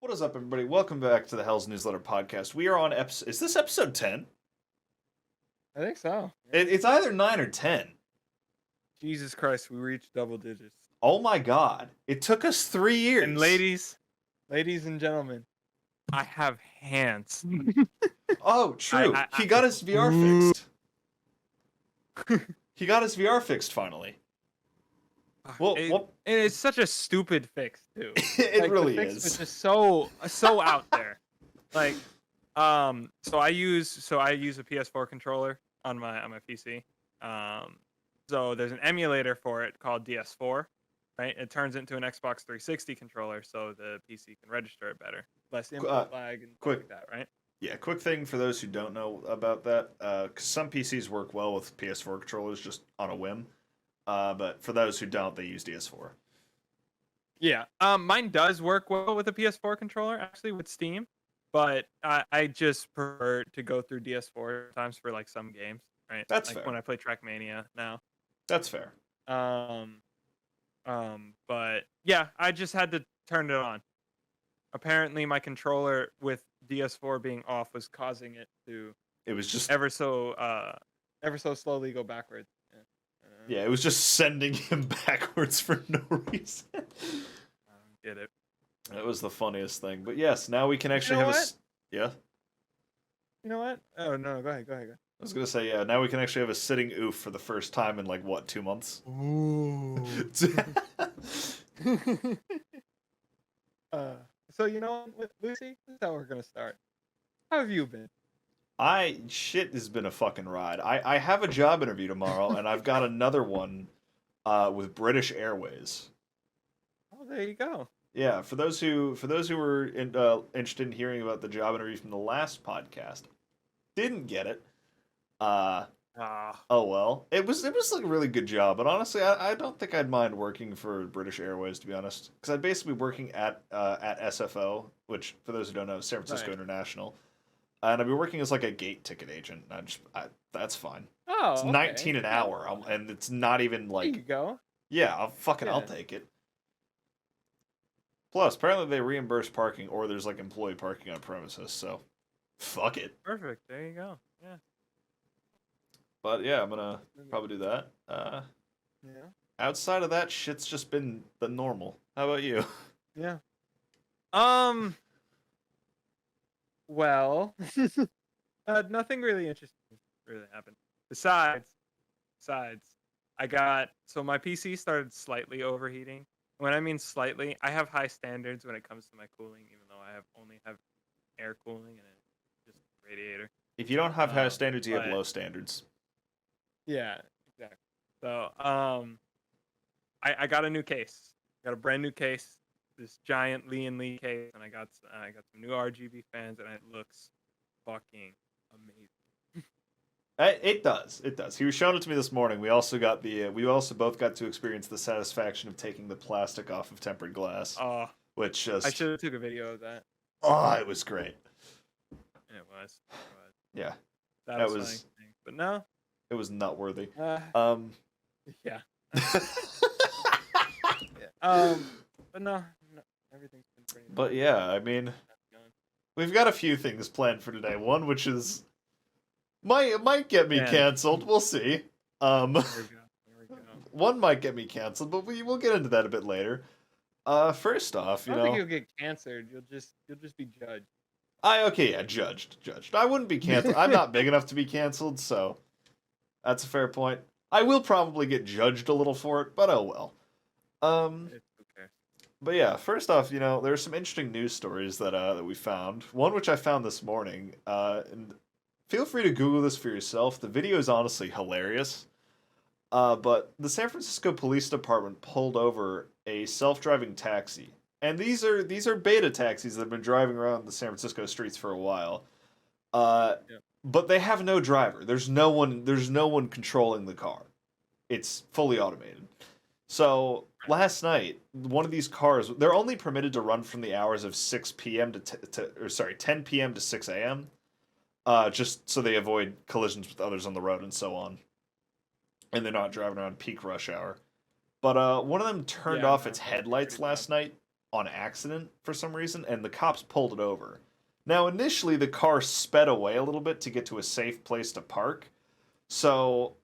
What is up, everybody? Welcome back to the Hell's Newsletter podcast. We are on episode. Is this episode 10? I think so. It's either 9 or 10. Jesus Christ, we reached double digits. Oh my god. It took us 3 years. And ladies and gentlemen, I have hands. Oh, true. He got his VR fixed. He got his VR fixed finally. Well, and it's such a stupid fix too. It really the fix is. was just so out there. Like, so I use a PS4 controller on my PC. So there's an emulator for it called DS4, right? It turns into an Xbox 360 controller, so the PC can register it better, less input lag and stuff like that, right? Yeah, quick thing for those who don't know about that, because some PCs work well with PS4 controllers just on a whim. But for those who don't, they use DS4. Yeah, mine does work well with a PS4 controller, actually, with Steam. But I just prefer to go through DS4 times for like some games, right? That's like fair. when I play Trackmania now. That's fair. But yeah, I just had to turn it on. Apparently, my controller with DS4 being off was causing it to. It was just ever so slowly go backwards. Yeah, it was just sending him backwards for no reason. I don't get it. That was the funniest thing. But yes, now we can actually have yeah? You know what? Oh, no, go ahead. I was going to say, yeah, now we can actually have a sitting oof for the first time in, like, what, 2 months? Ooh. So, you know what, Lucy? This is how we're going to start. How have you been? Shit has been a fucking ride. I have a job interview tomorrow, and I've got another one with British Airways. Oh, there you go. Yeah, for those who were interested in hearing about the job interview from the last podcast, didn't get it. Oh well. It was like a really good job, but honestly, I don't think I'd mind working for British Airways, to be honest, because I'd basically be working at SFO, which for those who don't know, is San Francisco International. And I'd be working as like a gate ticket agent. And that's fine. Oh, it's 19 an hour, and it's not even like. There you go. Yeah, I'll take it. Plus, apparently they reimburse parking, or there's like employee parking on premises. So, fuck it. Perfect. There you go. Yeah. But yeah, I'm gonna probably do that. Yeah. Outside of that, shit's just been the normal. How about you? Yeah. Well, nothing really interesting really happened. Besides, I got my PC started slightly overheating. When I mean slightly, I have high standards when it comes to my cooling, even though I only have air cooling and just radiator. If you don't have high standards, you have low standards. Yeah, exactly. So, I got a new case. Got a brand new case. This giant Lee & Lee case, and I got some new RGB fans, and it looks fucking amazing. It does. He was showing it to me this morning. We also both got to experience the satisfaction of taking the plastic off of tempered glass. Which just... I should have took a video of that. Oh, it was great. It was. Yeah. That was but no. It was nut worthy. Yeah. But no, everything's been pretty nice. But yeah, I mean, we've got a few things planned for today. One which is might get me canceled. We'll see. There we go. One might get me canceled, but we'll get into that a bit later. First off, I don't think you'll get canceled. You'll just be judged. Judged. I wouldn't be canceled. I'm not big enough to be canceled, so that's a fair point. I will probably get judged a little for it, but oh well. It's okay. But yeah, first off, there's some interesting news stories that we found. One which I found this morning, and feel free to Google this for yourself. The video is honestly hilarious. But the San Francisco Police Department pulled over a self-driving taxi. And these are beta taxis that have been driving around the San Francisco streets for a while. But they have no driver. There's no one controlling the car. It's fully automated. So last night, one of these cars, they're only permitted to run from the hours of 6 p.m. 10 p.m. to 6 a.m. Just so they avoid collisions with others on the road and so on. And they're not driving around peak rush hour. But one of them turned off its headlights last night on accident for some reason, and the cops pulled it over. Now, initially, the car sped away a little bit to get to a safe place to park. So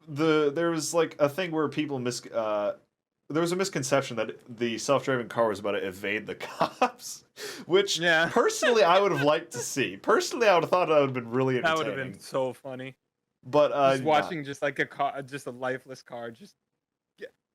there was like a thing where there was a misconception that the self-driving car was about to evade the cops, which Yeah. personally I would have liked to see. Personally, I would have thought that would have been really That would have been entertaining. so funny. But Just watching just like a car, just a lifeless car. Just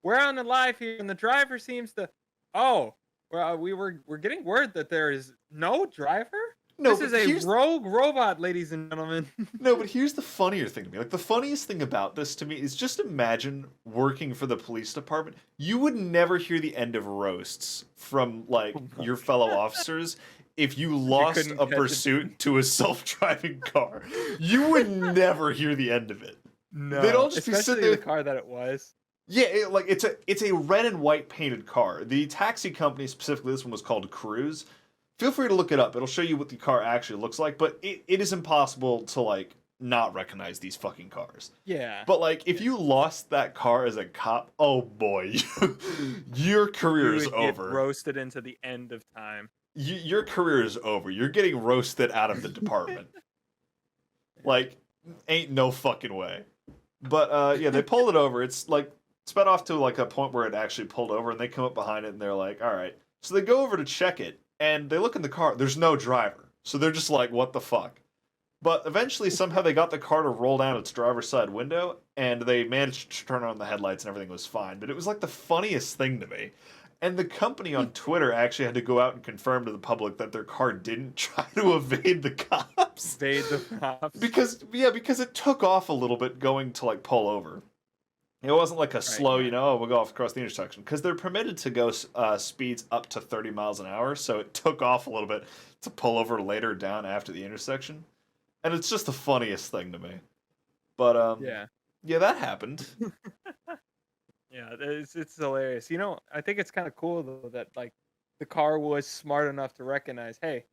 we're on the live here, and the driver seems to. Oh, well, we're getting word that there is no driver. no, This but is a rogue robot, ladies and gentlemen. no, but here's the funnier thing to me. Like the funniest thing about this to me is just imagine working for the police department. You would never hear the end of roasts from like your fellow officers if you lost couldn't a catch it. pursuit to a self-driving car. You would never hear the end of it. No, They'd all just be especially sitting there. the car that it was. Yeah, it's a red and white painted car. The taxi company, specifically this one, was called Cruise. Feel free to look it up. It'll show you what the car actually looks like, but it is impossible to like not recognize these fucking cars. Yeah. But like if you lost that car as a cop, oh boy, your career You is would get over. roasted into the end of time. Your career is over. You're getting roasted out of the department. Like, ain't no fucking way. But yeah, they pulled it over. It's like sped off to like a point where it actually pulled over, and they come up behind it and they're like, all right. So they go over to check it, and they look in the car. There's no driver. So they're just like, what the fuck? But eventually, somehow they got the car to roll down its driver's side window, and they managed to turn on the headlights, and everything was fine. But it was like the funniest thing to me. And the company on Twitter actually had to go out and confirm to the public that their car didn't try to evade the cops. Evade the cops. Because it took off a little bit going to like pull over. It wasn't like a slow, we'll go off across the intersection. Because they're permitted to go speeds up to 30 miles an hour, so it took off a little bit to pull over later down after the intersection. And it's just the funniest thing to me. But yeah, that happened. Yeah, it's hilarious. You know, I think it's kind of cool though that like the car was smart enough to recognize, hey,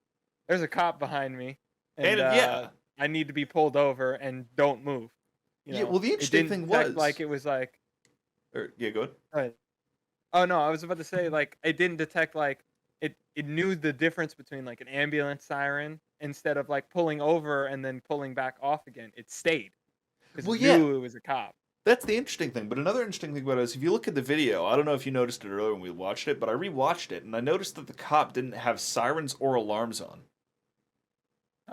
there's a cop behind me, and yeah, I need to be pulled over and don't move. You yeah. know, Well, the it interesting didn't thing detect, was like it was like, yeah, go ahead. right. Oh no, I was about to say like it didn't detect like it knew the difference between like an ambulance siren instead of like pulling over and then pulling back off again. It stayed because Well, it yeah. knew it was a cop. That's the interesting thing. But another interesting thing about it is if you look at the video, I don't know if you noticed it earlier when we watched it, but I rewatched it and I noticed that the cop didn't have sirens or alarms on.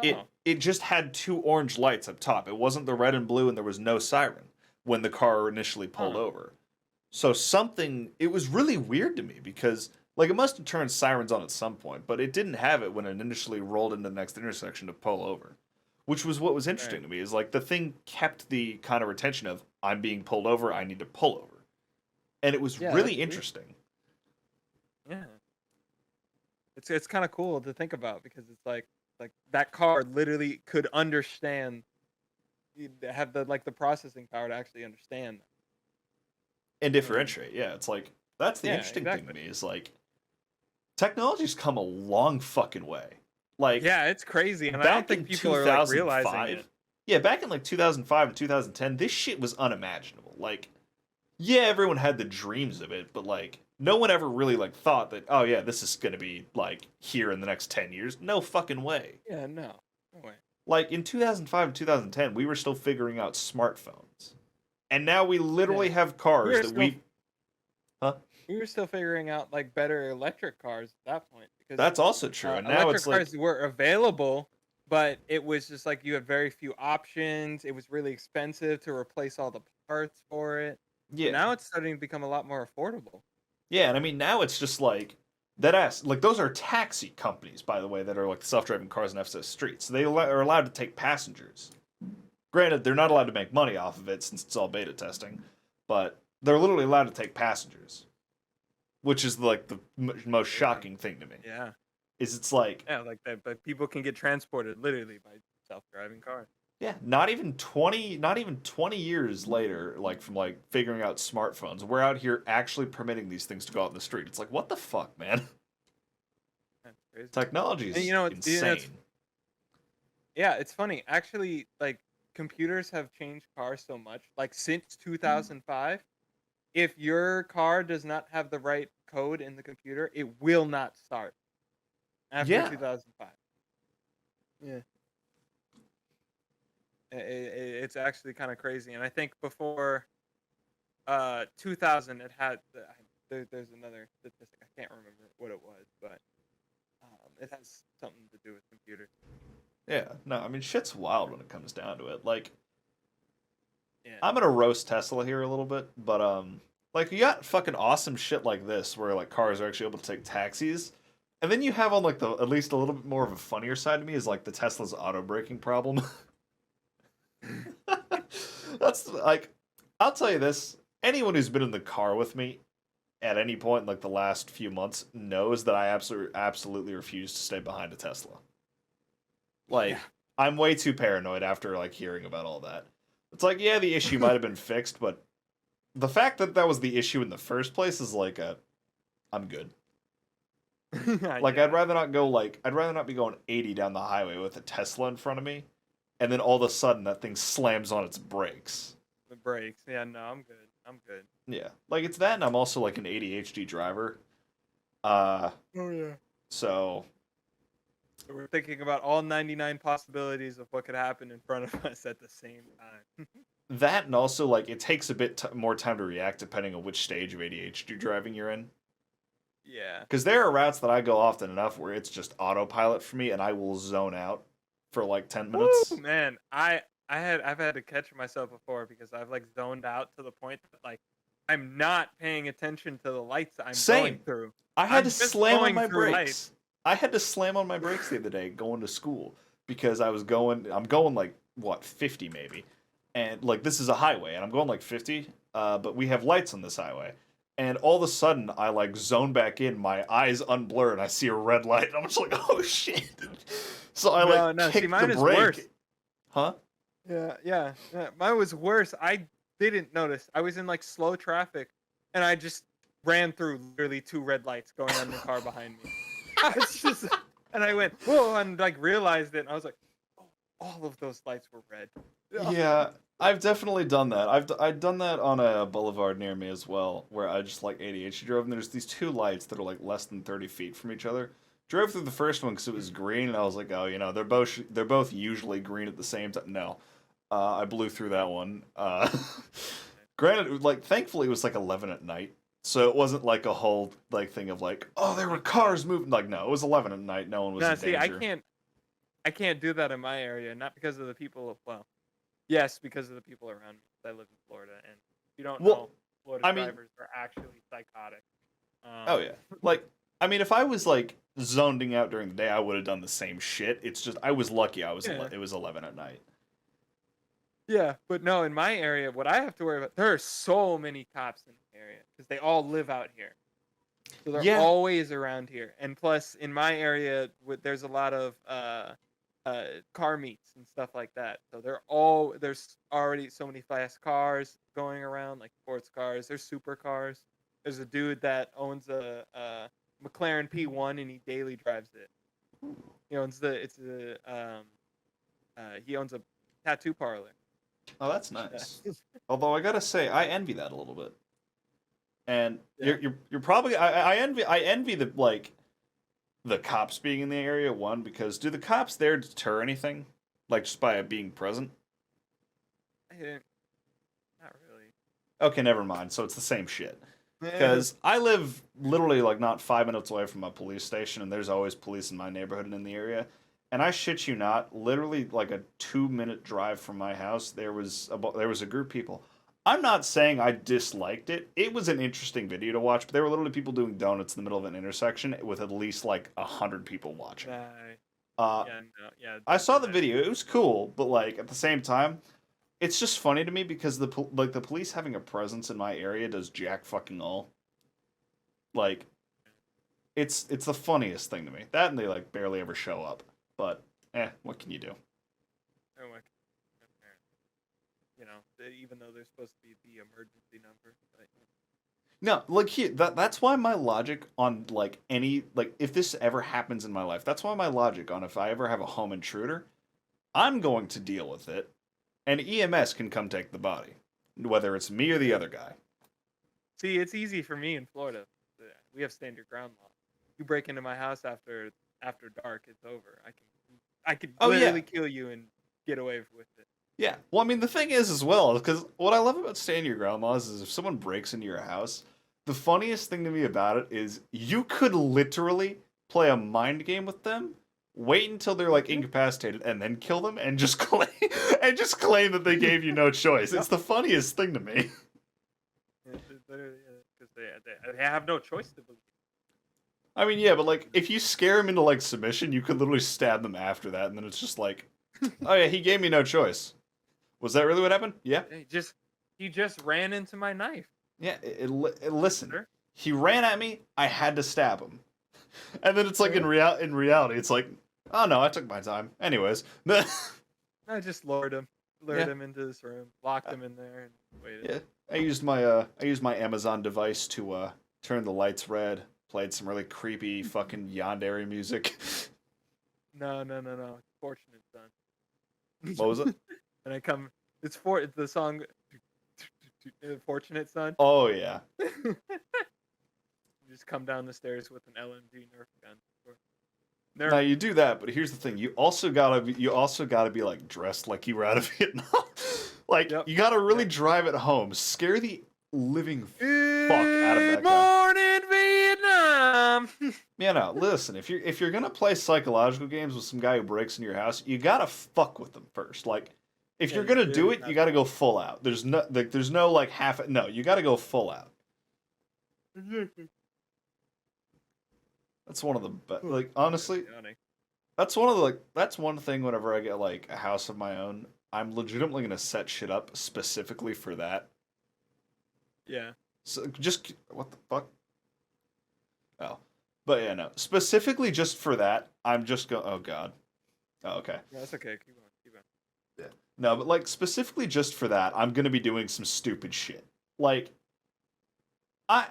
Oh. It just had two orange lights up top. It wasn't the red and blue, and there was no siren when the car initially pulled over. So it was really weird to me because like it must have turned sirens on at some point, but it didn't have it when it initially rolled into the next intersection to pull over. Which was what was interesting to me is like the thing kept the kind of retention of I'm being pulled over, I need to pull over. And it was really interesting. Yeah. It's kind of cool to think about because it's like that car literally could understand, have the processing power to actually understand And differentiate. Yeah, it's like that's the interesting thing to me is like technology's come a long fucking way. Like yeah, it's crazy, and I don't think people are like realizing it. Yeah, back in like 2005 and 2010, this shit was unimaginable. Like, yeah, everyone had the dreams of it, but like no one ever really like thought that, oh yeah, this is gonna be like here in the next 10 years. No fucking way. Yeah, no way. Like in 2005 and 2010, we were still figuring out smartphones, and now we literally have cars We were still figuring out like better electric cars at that point because That's also true. And now it's like electric cars were available, but it was just like you had very few options. It was really expensive to replace all the parts for it. yeah, Now it's starting to become a lot more affordable. yeah, and I mean now it's just like that ass. Like those are taxi companies, by the way, that are like self-driving cars in FSS streets. So they are allowed to take passengers. Granted, they're not allowed to make money off of it since it's all beta testing, but they're literally allowed to take passengers. Which is like the most shocking thing to me. Yeah. It's like like that, but people can get transported literally by self-driving cars. yeah, not even 20 years later, like from like figuring out smartphones, we're out here actually permitting these things to go out in the street. It's like what the fuck, man? That's crazy. Technology is insane. Yeah, it's funny. Actually, like computers have changed cars so much. Like since 2005, if your car does not have the right code in the computer, it will not start after Yeah. 2005. Yeah. It's actually kind of crazy. And I think before 2000, it had there's another statistic. I can't remember what it was, but it has something to do with computers. Yeah. No, I mean shit's wild when it comes down to it. Like Yeah. I'm gonna roast Tesla here a little bit, but like you got fucking awesome shit like this where like cars are actually able to take taxis. And then you have on like the at least a little bit more of a funnier side to me is like the Tesla's auto braking problem. That's like I'll tell you this, anyone who's been in the car with me at any point in like the last few months knows that I absolutely refuse to stay behind a Tesla. Like Yeah. I'm way too paranoid after like hearing about all that. It's like yeah, the issue might have been fixed, but the fact that that was the issue in the first place is like a I'm good. Like Yeah. I'd rather not be going 80 down the highway with a Tesla in front of me and then all of a sudden that thing slams on its brakes. The brakes. Yeah, no, I'm good. I'm good. Yeah. Like it's that and I'm also like an ADHD driver. Oh yeah. So So we're thinking about all 99 possibilities of what could happen in front of us at the same time. that and also like it takes a bit more time to react depending on which stage of ADHD driving you're in. Yeah. Because there are routes that I go often enough where it's just autopilot for me and I will zone out for like 10 minutes. Woo, man, I've had to catch myself before because I've like zoned out to the point that like I'm not paying attention to the lights I'm going through. I had I'm to just slam on going my through brakes. lights. I had to slam on my brakes the other day going to school because I'm going like what 50 maybe, and like this is a highway and I'm going like 50, but we have lights on this highway, and all of a sudden I like zone back in, my eyes unblur, and I see a red light, and I'm just like oh shit, so I like No, kicked see, mine the is brake, worse. huh? Yeah. Mine was worse. I didn't notice. I was in like slow traffic, and I just ran through literally 2 red lights going on the car behind me. I was just, and I went whoa, and like realized it, and I was like, oh, all of those lights were red. Yeah, I've definitely done that. I've done that on a boulevard near me as well, where I just like ADHD drove, and there's these 2 lights that are like less than 30 feet from each other. Drove through the first one because it was green, and I was like, oh, you know, they're both usually green at the same time. No, I blew through that one. Granted, it was, like thankfully it was like 11 at night, so it wasn't like a whole like thing of like, oh, there were cars moving. Like no, it was 11 at night. No one was No, in see, danger. I can't do that in my area, not because of the people. Well, yes, because of the people around me. I live in Florida, and if you don't Well, know, Florida I mean, drivers are actually psychotic. oh yeah. Like, I mean, if I was like zoning out during the day, I would have done the same shit. It's just I was lucky. Yeah. It was 11 at night. Yeah, but no, in my area, what I have to worry about, there are so many cops in the area because they all live out here. So they're Yeah. always around here. And plus, in my area, there's a lot of car meets and stuff like that. So there's already so many fast cars going around, like sports cars. There's supercars. There's a dude that owns a McLaren P1 and he daily drives it. He owns he owns a tattoo parlor. Oh, that's nice. Although I gotta say, I envy that a little bit. And Yeah. you're probably I envy the like the cops being in the area one because do the cops there deter anything like just by being present? I didn't, not really. Okay, never mind. So it's the same shit. Because I live literally like not 5 minutes away from a police station, and there's always police in my neighborhood and in the area. And I shit you not, literally like a 2 minute drive from my house, there was a group of people. I'm not saying I disliked it. It was an interesting video to watch, but there were literally people doing donuts in the middle of an intersection with at least like 100 people watching. I saw the video. It was cool, but like at the same time, it's just funny to me because the police having a presence in my area does jack fucking all. Like, it's the funniest thing to me. That and they like barely ever show up. But what can you do? Oh my, you know, even though they're supposed to be the emergency number. But... No, like here, that's why my logic on like any like if this ever happens in my life, that's why my logic on if I ever have a home intruder, I'm going to deal with it. And EMS can come take the body, whether it's me or the other guy. See, it's easy for me in Florida. we have stand your ground law. You break into my house after dark, it's over. I could Oh yeah, literally kill you and get away with it. yeah. Well, I mean, the thing is as well, because what I love about stand your ground laws is if someone breaks into your house, the funniest thing to me about it is you could literally play a mind game with them, wait until they're like incapacitated, and then kill them, and just claim that they gave you no choice. It's the funniest thing to me. Because they have no choice to believe. I mean, yeah, but like if you scare them into like submission, you could literally stab them after that, and then it's just like, oh yeah, he gave me no choice. Was that really what happened? Yeah. He just ran into my knife. Yeah. Listen, he ran at me. I had to stab him, and then it's like in reality, it's like, oh no, I took my time. Anyways, I just lured him into this room, locked him in there, and waited. Yeah, I used my Amazon device to turn the lights red. Played some really creepy fucking yandere music. No. Fortunate Son. What was it? And it's the song Fortunate Son. Oh yeah. Just come down the stairs with an LMG Nerf gun. Now you do that, but here's the thing: you also gotta be like dressed like you were out of Vietnam. Like you gotta really drive it home, scare the living fuck out of that guy. Morning Vietnam. Yeah, no. Listen, if you're gonna play psychological games with some guy who breaks into your house, you gotta fuck with them first. Like, if you're gonna do it, you gotta go full out. There's no like half. No, you gotta go full out. That's one of the best. Like honestly, that's one thing. Whenever I get like a house of my own, I'm legitimately gonna set shit up specifically for that. Yeah. So just what the fuck? Oh, but yeah, no. Specifically just for that, I'm just going. Oh god. Oh okay. Yeah, that's okay. Keep going. Yeah. No, but like specifically just for that, I'm gonna be doing some stupid shit. Like, I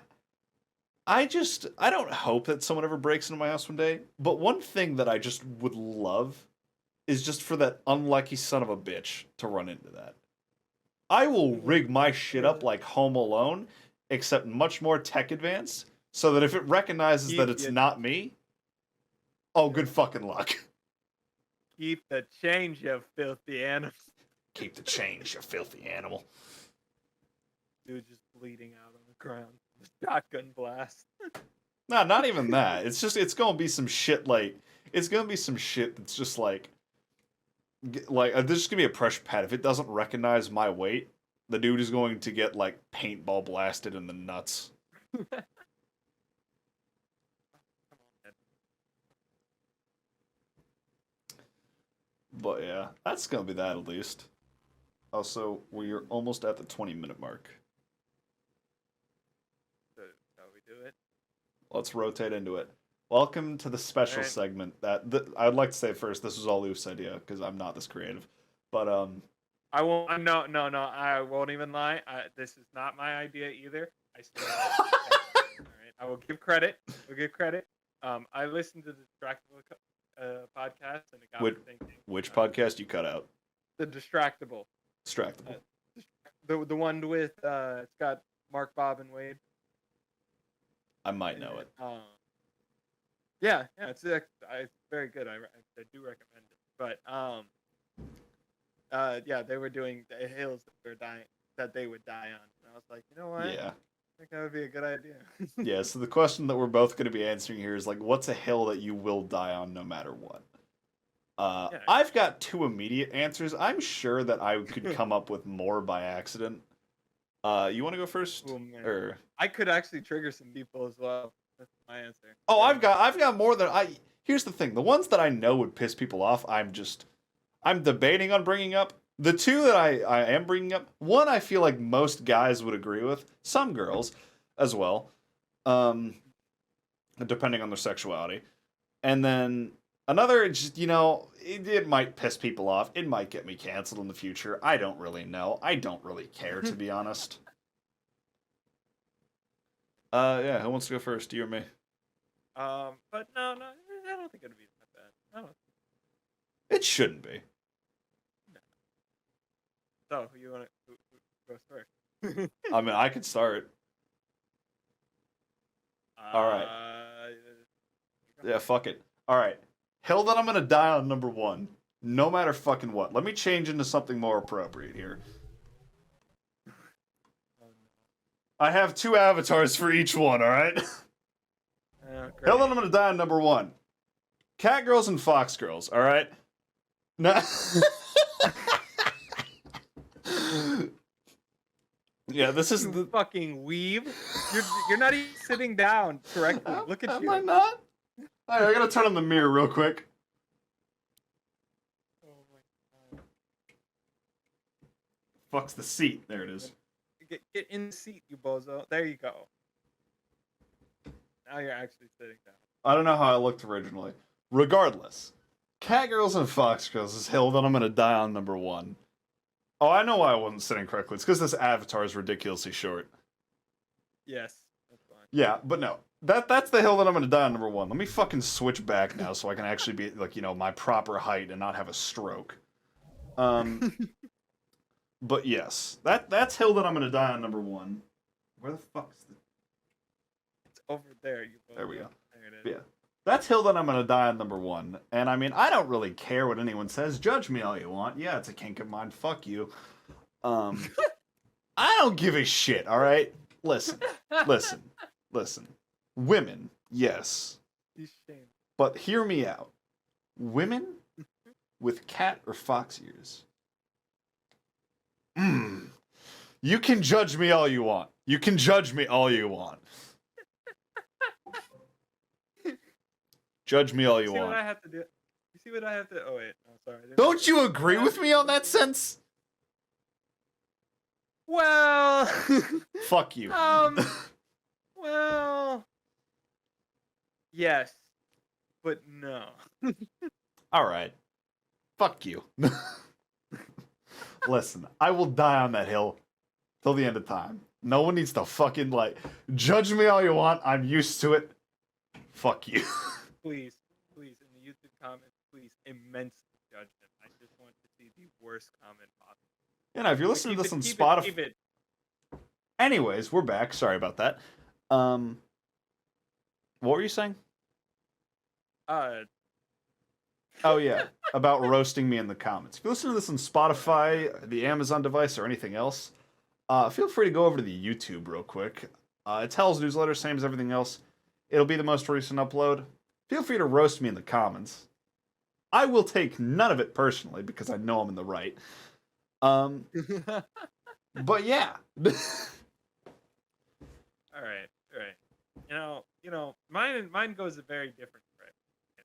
don't hope that someone ever breaks into my house one day. But one thing that I just would love is just for that unlucky son of a bitch to run into that. I will rig my shit up like Home Alone, except much more tech advanced, so that if it recognizes that it's not me, oh, good fucking luck. Keep the change, you filthy animal. Keep the change, you filthy animal. Dude just bleeding out on the ground. Shotgun blast. Nah, not even that. It's gonna be some shit like, it's gonna be some shit that's just like there's just gonna be a pressure pad. If it doesn't recognize my weight, the dude is going to get like paintball blasted in the nuts. But yeah, that's gonna be that at least. Also, we're almost at the 20-minute mark. So, shall we do it? Let's rotate into it. Welcome to the special segment I would like to say first. This was all Luke's idea because I'm not this creative, but I won't. No. I won't even lie. This is not my idea either. I still. All right. I will give credit. I listened to the Distractable podcast and it got me thinking. Which podcast you cut out? The Distractable. The one with it's got Mark, Bob, and Wade. I might know it. Yeah, it's very good. I do recommend it. But yeah, they were doing the hills that they would die on, and I was like, you know what? Yeah. I think that would be a good idea. Yeah. So the question that we're both going to be answering here is like, what's a hill that you will die on no matter what? I've got two immediate answers. I'm sure that I could come up with more by accident. You want to go first? Or I could actually trigger some people as well. That's my answer. Oh, yeah. I've got more than I. Here's the thing: the ones that I know would piss people off, I'm debating on bringing up. The two that I am bringing up, one I feel like most guys would agree with, some girls as well, depending on their sexuality, and then another, just it might piss people off. It might get me canceled in the future. I don't really know. I don't really care, to be honest. Yeah, who wants to go first, you or me? But no, I don't think it'd be that bad. I don't. It shouldn't be. No. So, who goes first? I mean, I could start. All right. Yeah, fuck it. All right. Hill that I'm gonna die on number 1. No matter fucking what. Let me change into something more appropriate here. I have 2 avatars for each one, alright? Hill that I'm gonna die on number 1. Cat girls and fox girls, alright? No. Yeah, this is the fucking weeb. You're not even sitting down correctly. Look at you. Am I not? Alright, I gotta turn on the mirror real quick. Oh my god. Fuck's the seat. There it is. Get in the seat, you bozo. There you go. Now you're actually sitting down. I don't know how I looked originally. Regardless, cat girls and fox girls is hill that I'm gonna die on number 1. Oh, I know why I wasn't sitting correctly. It's because this avatar is ridiculously short. Yes, that's fine. Yeah, but no. That's the hill that I'm gonna die on number 1. Let me fucking switch back now so I can actually be like, my proper height and not have a stroke. But yes, that's hill that I'm gonna die on number 1. Where the fuck's the? It's over there. There we go. There it is. Yeah, that's hill that I'm gonna die on number 1. And I mean, I don't really care what anyone says. Judge me all you want. Yeah, it's a kink of mine. Fuck you. I don't give a shit. All right, listen. Women, yes, but hear me out. Women with cat or fox ears. You can judge me all you want. Judge me all you want. What I have to do? You see what I have to? Oh wait, no, sorry. Don't you agree with me on that sense? Well, fuck you. Well, yes, but no. All right, fuck you. Listen, I will die on that hill till the end of time. No one needs to fucking judge me all you want. I'm used to it. Fuck you. Please, in the YouTube comments, please immensely judge him. I just want to see the worst comment possible. If you're listening to this on Spotify. Anyways, we're back. Sorry about that. What were you saying? Oh yeah, about roasting me in the comments. If you listen to this on Spotify, the Amazon device, or anything else, feel free to go over to the YouTube real quick. It's Hell's newsletter, same as everything else. It'll be the most recent upload. Feel free to roast me in the comments. I will take none of it personally because I know I'm in the right. But yeah. All right. Mine goes a very different way.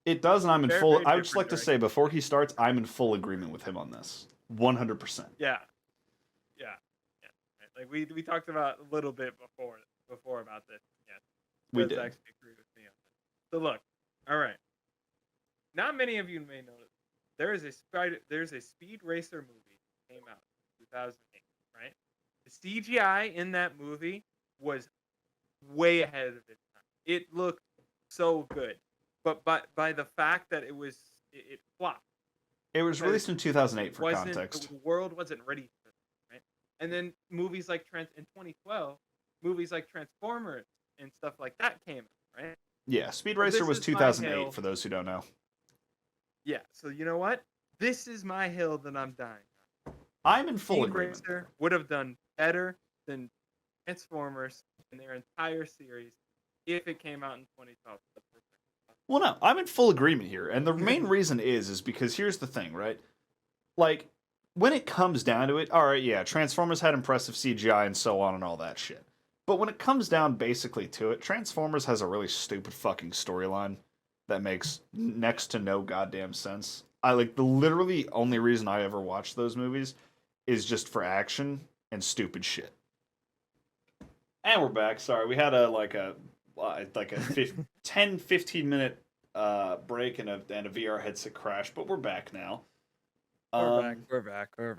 It does, and I'm in full. I would just like to say before he starts, I'm in full agreement with him on this, 100%. Yeah. Like we talked about a little bit before about this. Yeah, we did. Actually agree with me on this. So look, all right. Not many of you may know this. There's a Speed Racer movie that came out in 2008, right? The CGI in that movie was way ahead of its time. It looked so good, but by the fact that it flopped. It was released in 2008 for context. The world wasn't ready for it, right? And then movies like in 2012, movies like Transformers and stuff like that came out, right? Yeah, Speed Racer was 2008 for those who don't know. Yeah, so you know what? This is my hill that I'm dying on. I'm in full agreement. Speed Racer would have done better than Transformers in their entire series if it came out in 2012. Well, no, I'm in full agreement here. And the main reason is because here's the thing, right? Like, when it comes down to it, all right, yeah, Transformers had impressive CGI and so on and all that shit. But when it comes down basically to it, Transformers has a really stupid fucking storyline that makes next to no goddamn sense. The literally only reason I ever watch those movies is just for action and stupid shit. And we're back. Sorry, we had a 10-15 minute break and a VR headset crash, but we're back now. We're back. Where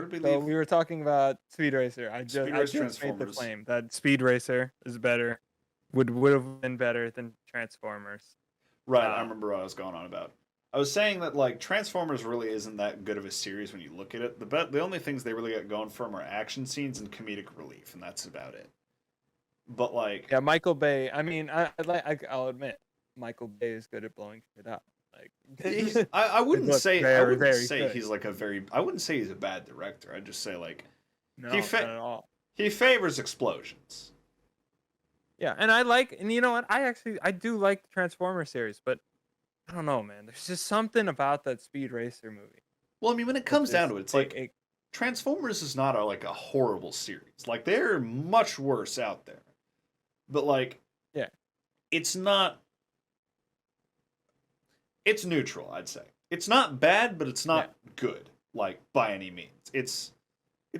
did we leave? So we were talking about Speed Racer. I just made the claim that Speed Racer is better. Would have been better than Transformers. Right, I remember what I was going on about. I was saying that Transformers really isn't that good of a series when you look at it. The only things they really got going for them are action scenes and comedic relief, and that's about it. But like, Yeah, Michael Bay. I mean, I'll admit, Michael Bay is good at blowing shit up. Like, I it wouldn't looks say very, very good. he's like a very I wouldn't say he's a bad director. I'd just say like he No, not fa- at all. he favors explosions. Yeah, and you know what? I do like the Transformers series, but I don't know, man. There's just something about that Speed Racer movie. Well, I mean, when it It comes down just to it, it's like it Transformers is not like a horrible series. Like they're much worse out there. But like yeah. it's not it's neutral, I'd say. It's not bad, but it's Yeah. not good, like by any means. It's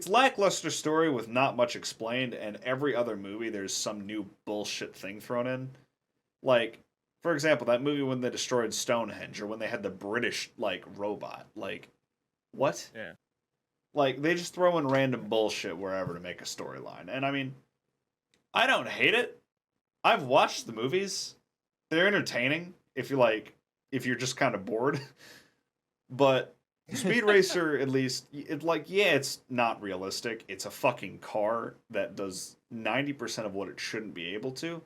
lackluster story with not much explained, and every other movie there's some new bullshit thing thrown in. Like, for example, that movie when they destroyed Stonehenge or when they had the British like robot. Like, what? Yeah. Like they just throw in random bullshit wherever to make a storyline. And I mean, I don't hate it. I've watched the movies. They're entertaining if you're just kind of bored. But Speed Racer, at least, it's not realistic. It's a fucking car that does 90% of what it shouldn't be able to,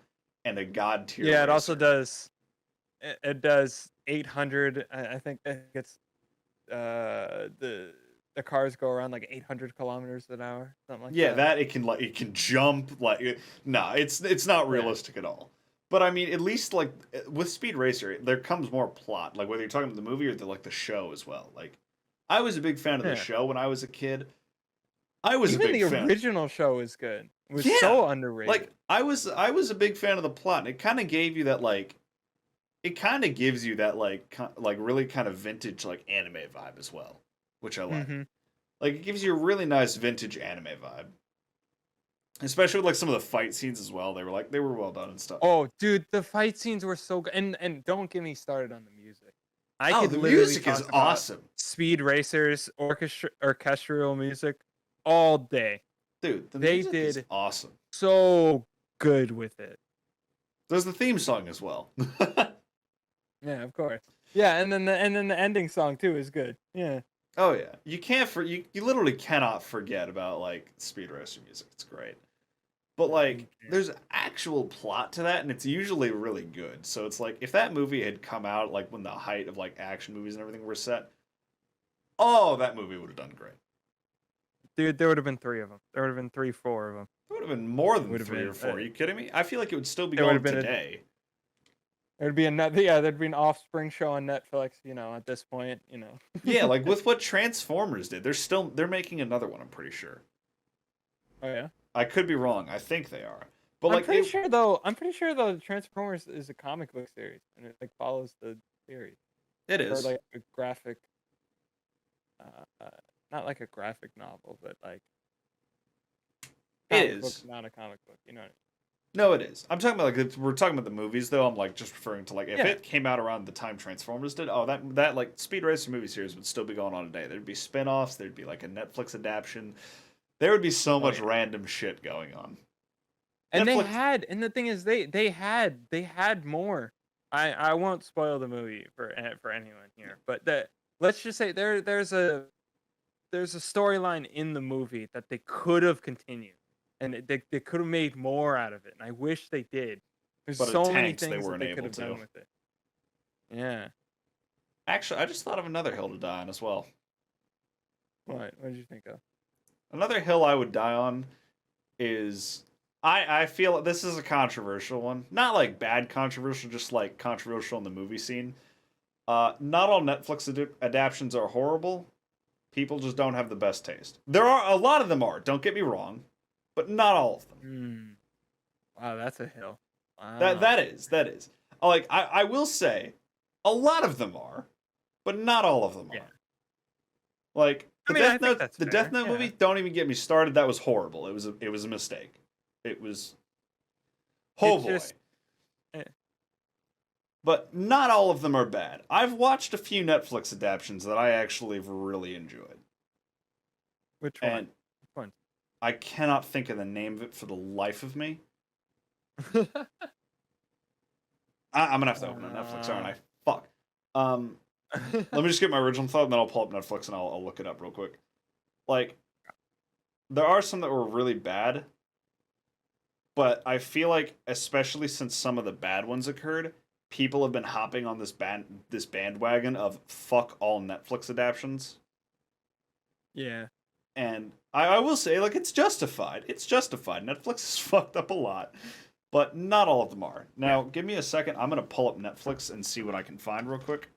and a god tier. Yeah, it racer. also does. It does 800. I think it's the cars go around like 800 kilometers an hour, something like Yeah, that. that it can jump nah, it's not Yeah. realistic at all. But I mean, at least like with Speed Racer, there comes more plot. Like whether you're talking about the movie or the show as well. Like I was a big fan of the Yeah. show when I was a kid. I was Even a big the fan. original show is good. It was Yeah. so underrated. Like I was a big fan of the plot. And it kind of gave you that like it kind of gives you that like really kind of vintage like anime vibe as well, which I like. Mhm. Like it gives you a really nice vintage anime vibe. Especially with like some of the fight scenes as well. They were well done and stuff. Oh, dude, the fight scenes were so good. And don't get me started on the music. I Oh, could the literally music talk is about awesome. Speed Racers orchestral music all day. Dude, the They music is did awesome. so good with it. There's the theme song as well. Yeah, of course. Yeah, and then the ending song too is good. Yeah. Oh yeah. You can't you literally cannot forget about like Speed Racer music. It's great. But like there's actual plot to that and it's usually really good. So it's like if that movie had come out like when the height of like action movies and everything were set, oh, that movie would have done great. Dude, there would have been 3 of them. There would have been 3, 4 of them. It would have been more than Would have 3 or been, 4. Are you kidding me? I feel like it would still be There would going have been today. There'd be there'd be an Offspring show on Netflix, at this point, Yeah, like with what Transformers did. They're making another one, I'm pretty sure. Oh yeah. I could be wrong. I think they are. But I'm like pretty sure though Transformers is a comic book series and it like follows the series. it Or is. like a graphic not like a graphic novel, but like It comic book, is. not a comic book, you know what I mean? No, it is. I'm talking about like if we're talking about the movies though. I'm like just referring to like if Yeah. it came out around the time Transformers did. Oh, that like Speed Racer movie series would still be going on today. There'd be spin-offs. There'd be like a Netflix adaptation. There would be so much yeah. random shit going on. And Netflix- and the thing is they had more. I won't spoil the movie for anyone here, but let's just say there's a storyline in the movie that they could have continued, and they could have made more out of it. And I wish they did. There's But it so many tanks, they things that weren't they could able have done to. with it. Yeah. Actually, I just thought of another hill to die on as well. What did you think of? Another hill I would die on is I feel this is a controversial one. Not like bad controversial, just like controversial in the movie scene. Not all Netflix adaptations are horrible. People just don't have the best taste. There are a lot of them are. Don't get me wrong, but not all of them. Wow, that's a hill. Wow. That is. Like I will say, a lot of them are, but not all of them are. Yeah. Like I the mean, I Death think Note, that's the fair, Death Note yeah. movie. Don't even get me started. That was horrible. It was a mistake. It was. Oh It's boy. just- But not all of them are bad. I've watched a few Netflix adaptations that I actually have really enjoyed. Which one? And Which one? I cannot think of the name of it for the life of me. I'm gonna have to open up Netflix, aren't I? Fuck. Let me just get my original thought, and then I'll pull up Netflix and I'll look it up real quick. Like, there are some that were really bad, but I feel like, especially since some of the bad ones occurred, people have been hopping on this bandwagon of fuck all Netflix adaptions. Yeah. And I will say, like, it's justified. It's justified. Netflix is fucked up a lot, but not all of them are. Now, give me a second. I'm gonna pull up Netflix and see what I can find real quick.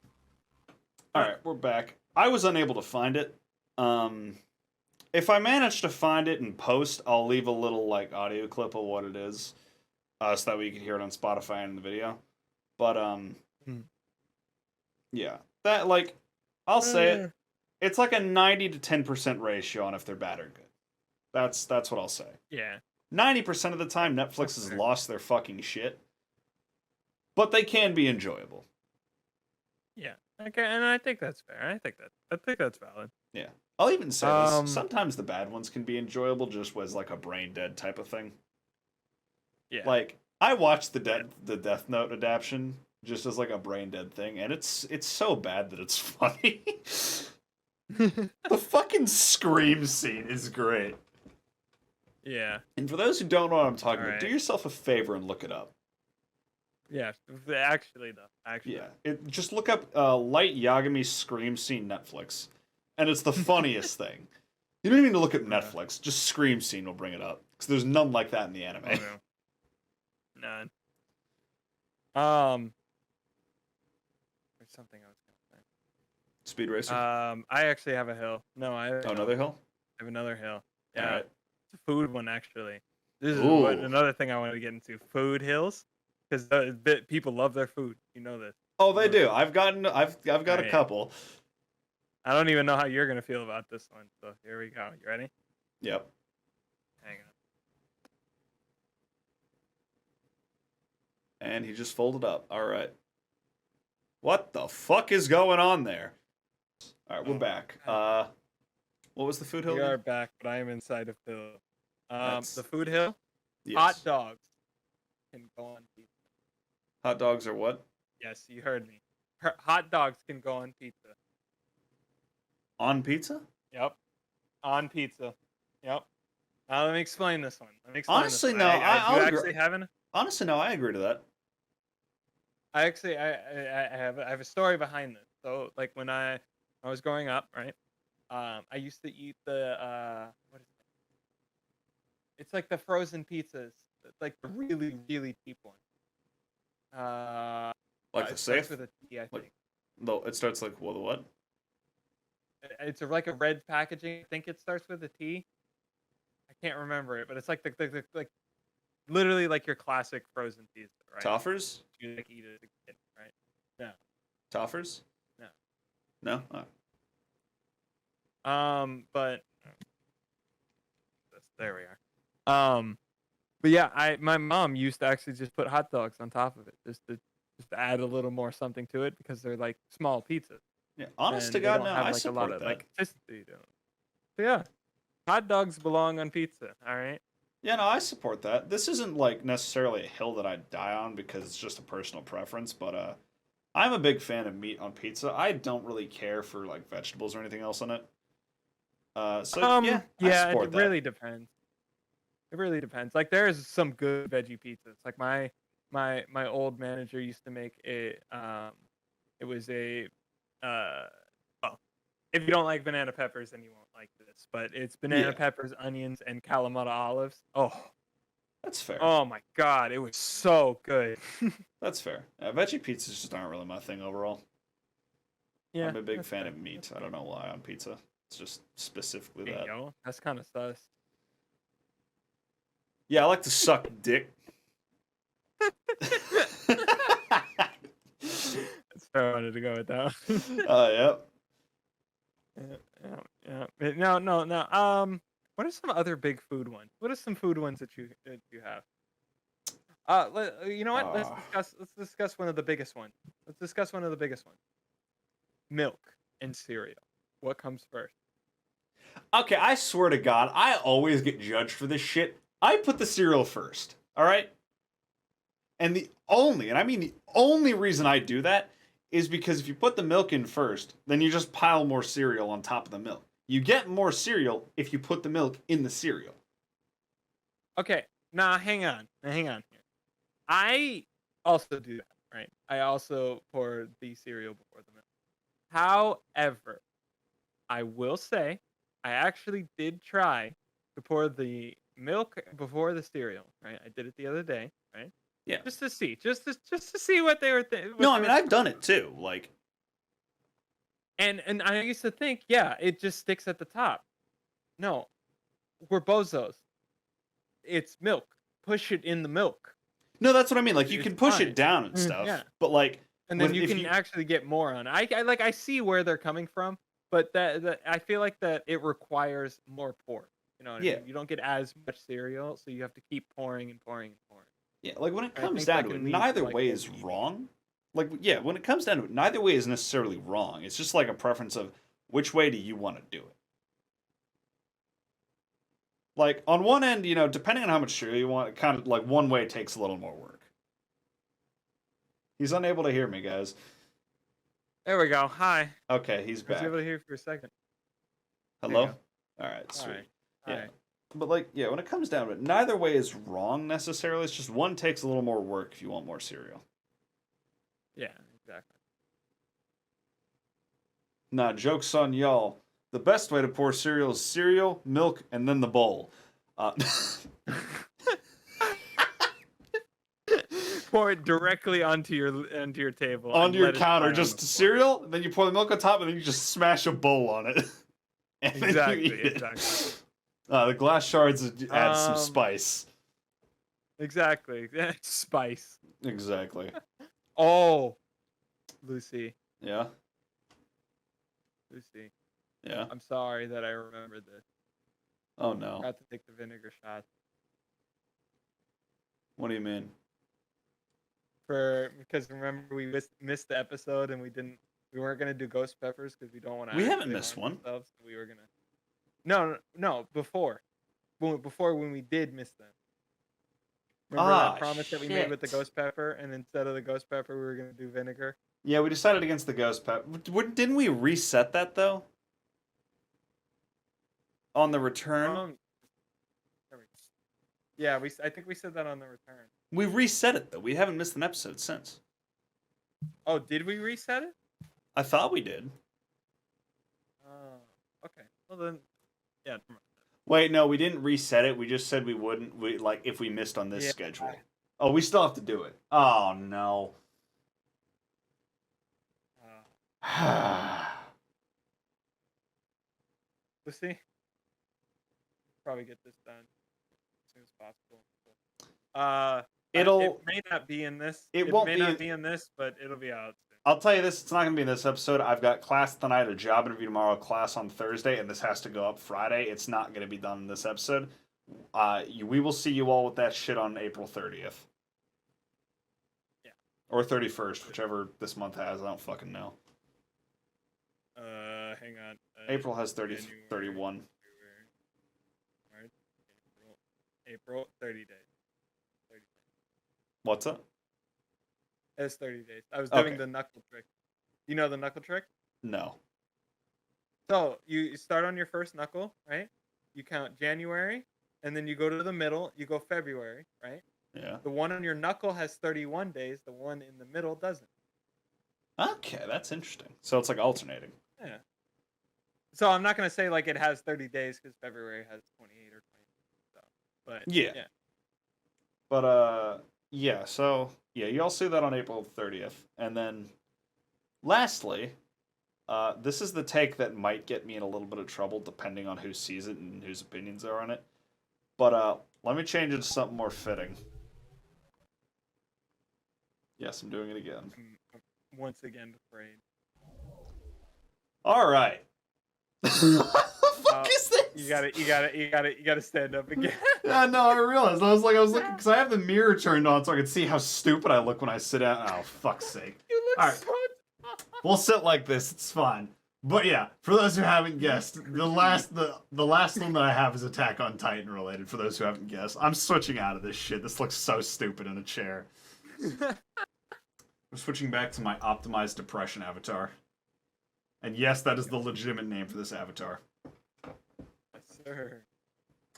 All right, we're back. I was unable to find it. If I manage to find it in post, I'll leave a little like audio clip of what it is, so that way you can hear it on Spotify and in the video. But yeah, that like, I'll say it. It's like a 90 to 10% ratio on if they're bad or good. That's what I'll say. Yeah. 90% of the time, Netflix has lost their fucking shit, but they can be enjoyable. Yeah. Okay, and I think that's fair. I think that's valid. Yeah. I'll even say this. Sometimes the bad ones can be enjoyable just as like a brain dead type of thing. Yeah. Like, I watched the Death Note adaptation just as like a brain dead thing, and it's so bad that it's funny. The fucking scream scene is great. Yeah. And for those who don't know what I'm talking about, do yourself a favor and look it up. Yeah, actually though. Yeah, just look up Light Yagami scream scene Netflix, and it's the funniest thing. You don't even need to look at Netflix; just scream scene will bring it up because there's none like that in the anime. Oh, no. None. There's something I was gonna say. Speed Racer. I actually have a hill. No, I have another hill. I have another hill. Yeah, right. It's a food one actually. This is another thing I wanted to get into: food hills, because people love their food. You know this. Oh, they do. I've got a couple. I don't even know how you're gonna feel about this one. So here we go. You ready? Yep. Hang on. And he just folded up. All right. What the fuck is going on there? All right, we're back. What was the food hill? We are back, but I am inside of hill. The food hill. Yes. Hot dogs can go on pizza. Hot dogs are what? Yes, you heard me. Hot dogs can go on pizza. On pizza? Yep. On pizza. Yep. Now let me explain this one. Honestly, no. I agree. Honestly, no. I agree to that. I have a story behind this. So, like when I was growing up, right? I used to eat the what is it? It's like the frozen pizzas. It's like the really, really cheap one. Like the safe? With a T, I think. No, it starts like what? It's like a red packaging. I think it starts with a T. I can't remember it, but it's like the like literally like your classic frozen pizza, right? Toffers? You like eat it as a kid, right? No. Toffers? No. No? But there we are. But yeah, my mom used to actually just put hot dogs on top of it, just to add a little more something to it because they're like small pizzas. Yeah, honest to God, no, I support that. Like consistency to them. So yeah, hot dogs belong on pizza. All right. Yeah, no, I support that. This isn't like necessarily a hill that I die on because it's just a personal preference, but I'm a big fan of meat on pizza. I don't really care for like vegetables or anything else on it. Yeah, I support it really depends. It really depends. Like there's some good veggie pizzas. Like my old manager used to make it was a well, if you don't like banana peppers then you won't like this, but it's banana peppers, onions, and Kalamata olives. Oh, that's fair. Oh my god, it was so good. That's fair. Veggie pizzas just aren't really my thing overall. Yeah, I'm a big fan of meat. I don't know why on pizza. It's just specifically that. Yo, that's kind of sus. Yeah, I like to suck dick. That's where I wanted to go with that. Yep. Yeah. No. What are some other big food ones? What are some food ones that you have? You know what? Let's discuss one of the biggest ones. Milk and cereal. What comes first? Okay, I swear to God, I always get judged for this shit. I put the cereal first, all right? And the only reason I do that is because if you put the milk in first, then you just pile more cereal on top of the milk. You get more cereal if you put the milk in the cereal. Okay, Nah, hang on. Hang on here. I also do that, right? I also pour the cereal before the milk. However, I will say I actually did try to pour the milk before the cereal, right? I did it the other day, right? Yeah. Just to see, just to see what they were No, what I they mean were I've talking done about. it too. Like, And I used to think, yeah, it just sticks at the top. No, we're bozos. It's milk. Push it in the milk. no, that's what I mean. Like, you It's can push it fine. down and Yeah. stuff, but like And then with you if can you actually get more on it. I see where they're coming from, but that I feel like that it requires more pour. You know what I yeah mean? You don't get as much cereal, so you have to keep pouring and pouring and pouring. yeah like when it And I comes think down that to it, can lead to neither like way is overeating. wrong. Like yeah, when it comes down to it, neither way is necessarily wrong. It's just like a preference of which way do you want to do it. Like on one end, depending on how much cereal you want, it kind of like one way takes a little more work. He's unable to hear me, guys. There we go. Hi. Okay, he's I was able back. to hear for a second. There you Hello? go. All right, All right. sweet. All Yeah. right. But like, yeah, when it comes down to it, neither way is wrong necessarily. It's just one takes a little more work if you want more cereal. Yeah, exactly. Nah, joke's on y'all. The best way to pour cereal is cereal, milk, and then the bowl. Uh, Pour it directly onto your table onto and your let it counter, slide on the just floor. cereal, then you pour the milk on top, and then you just smash a bowl on it. And then you Exactly. eat it. Exactly. The glass shards add some Um. spice. Exactly. Spice. Exactly. Oh, Lucy. Yeah. Lucy. Yeah. I'm sorry that I remembered this. Oh no. Got to take the vinegar shot What do you mean? because remember we missed the episode and we weren't gonna do ghost peppers because we don't want to We haven't actually missed harm one. ourselves. So we were gonna no before when we did miss them. Remember that Ah, promise that we made with the shit. ghost pepper, and instead of the ghost pepper, we were gonna do vinegar. Yeah, we decided against the ghost pep. Didn't we reset that though? On the return, Um, there we go. Yeah, I think we said that on the return. we reset it though. We haven't missed an episode since. Oh, did we reset it? I thought we did. Oh, okay. Well then, yeah. Never mind. Wait, no, we didn't reset it. We just said we wouldn't. We like if we missed on this Yeah. schedule. Oh, we still have to do it. Oh no. Let's see. Probably get this done as soon as possible. It'll. It may not be in this. It It won't may be not in- be in this, but it'll be out soon. I'll tell you this. It's not gonna be in this episode. I've got class tonight, a job interview tomorrow, class on Thursday, and this has to go up Friday. It's not gonna be done in this episode. We will see you all with that shit on April 30th. Yeah. Or 31st, whichever this month has. I don't fucking know. Hang on. April has 30, January, 31. February, March, April, 30 days. 30 days. What's up? It's 30 days. I was doing Okay. the knuckle trick. You know the knuckle trick? No. So you start on your first knuckle, right? You count January, and then you go to the middle. You go February, right? Yeah. The one on your knuckle has 31 days. The one in the middle doesn't. Okay, that's interesting. So it's like alternating. Yeah. So I'm not gonna say like it has 30 days because February has 28 or 20. So, but Yeah. But yeah. So yeah, you all see that on April 30th, and then lastly, this is the take that might get me in a little bit of trouble depending on who sees it and whose opinions are on it. But let me change it to something more fitting. Yes, I'm doing it again. I'm once again afraid. All right. What the fuck is this? You gotta stand up again. Yeah, no, I realized. I was looking because I have the mirror turned on so I can see how stupid I look when I sit down. Oh, fuck's sake. You look All right. so. We'll sit like this. It's fine. But yeah, for those who haven't guessed, the last one that I have is Attack on Titan related. For those who haven't guessed, I'm switching out of this shit. This looks so stupid in a chair. I'm switching back to my optimized depression avatar. And yes, that is the legitimate name for this avatar. Yes, sir.